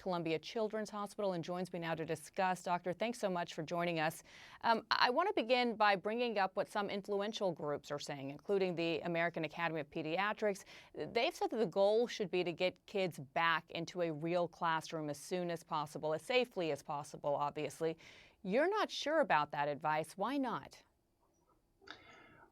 Columbia Children's Hospital and joins me now to discuss. Doctor, thanks so much for joining us. I want to begin by bringing up what some influential groups are saying, including the American Academy of Pediatrics. They've said that the goal should be to get kids back into a real classroom as soon as possible, as safely as possible, obviously. You're not sure about that advice. Why not?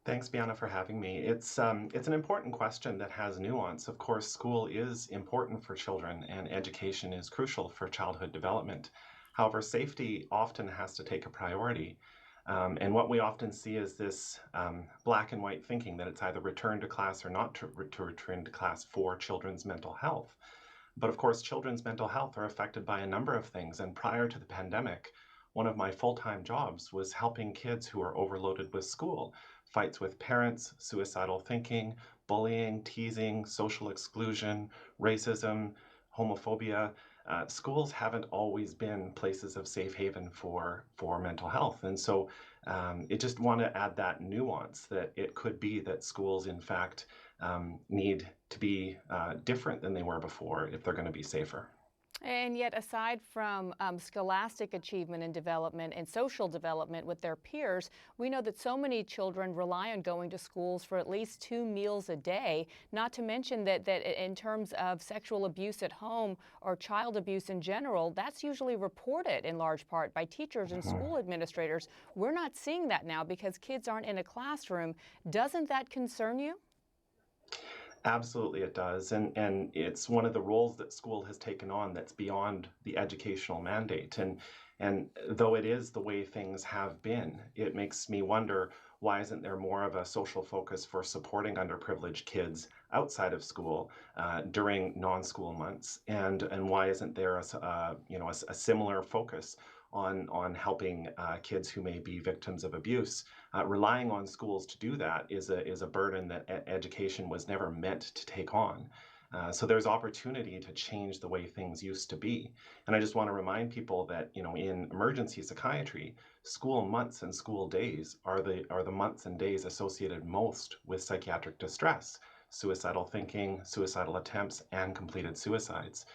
Thanks, Bianna, for having me. It's an important question that has nuance. Of course, school is important for children and education is crucial for childhood development. However, safety often has to take a priority. And what we often see is this black and white thinking that it's either return to class or not to return to class for children's mental health. But of course, children's mental health are affected by a number of things. And prior to the pandemic, one of my full-time jobs was helping kids who are overloaded with school, fights with parents, suicidal thinking, bullying, teasing, social exclusion, racism, homophobia. Schools haven't always been places of safe haven for mental health. And so it just want to add that nuance that it could be that schools, in fact, need to be different than they were before if they're going to be safer. And yet, aside from scholastic achievement and development and social development with their peers, we know that so many children rely on going to schools for at least 2 meals a day, not to mention that in terms of sexual abuse at home or child abuse in general, that's usually reported in large part by teachers and school administrators. We're not seeing that now because kids aren't in a classroom. Doesn't that concern you? Absolutely, it does. And it's one of the roles that school has taken on that's beyond the educational mandate. And though it is the way things have been, it makes me wonder, why isn't there more of a social focus for supporting underprivileged kids outside of school during non-school months? And why isn't there a similar focus on helping kids who may be victims of abuse? Relying on schools to do that is a burden that education was never meant to take on. So there's opportunity to change the way things used to be. And I just want to remind people that, in emergency psychiatry, school months and school days are the months and days associated most with psychiatric distress, suicidal thinking, suicidal attempts, and completed suicides.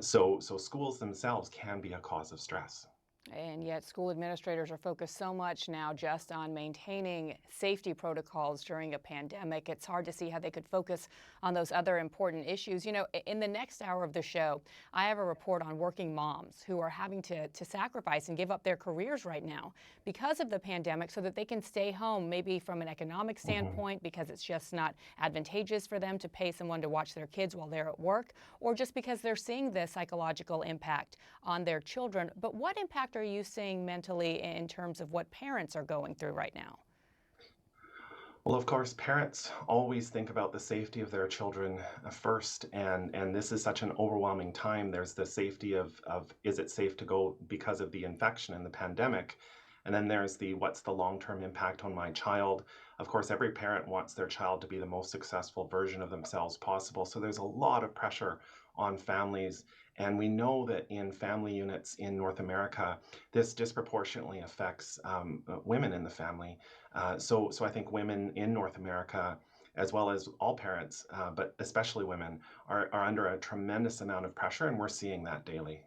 So schools themselves can be a cause of stress. And yet school administrators are focused so much now just on maintaining safety protocols during a pandemic. It's hard to see how they could focus on those other important issues. In the next hour of the show, I have a report on working moms who are having to sacrifice and give up their careers right now because of the pandemic so that they can stay home, maybe from an economic standpoint, because it's just not advantageous for them to pay someone to watch their kids while they're at work, or just because they're seeing the psychological impact on their children. But what impact are you seeing mentally in terms of what parents are going through right now? Well, of course, parents always think about the safety of their children first, and this is such an overwhelming time. There's the safety of is it safe to go because of the infection and the pandemic? And then there's the what's the long-term impact on my child? Of course, every parent wants their child to be the most successful version of themselves possible. So there's a lot of pressure on families. And we know that in family units in North America, this disproportionately affects women in the family. So I think women in North America, as well as all parents, but especially women, are under a tremendous amount of pressure, and we're seeing that daily.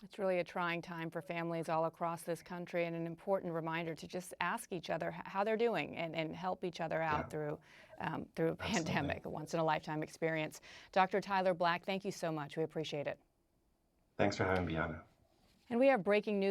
It's really a trying time for families all across this country and an important reminder to just ask each other how they're doing and help each other out Yeah, through a absolutely. pandemic, a once-in-a-lifetime experience. Dr. Tyler Black, thank you so much. We appreciate it. Thanks for having me, Anna. And we have breaking news.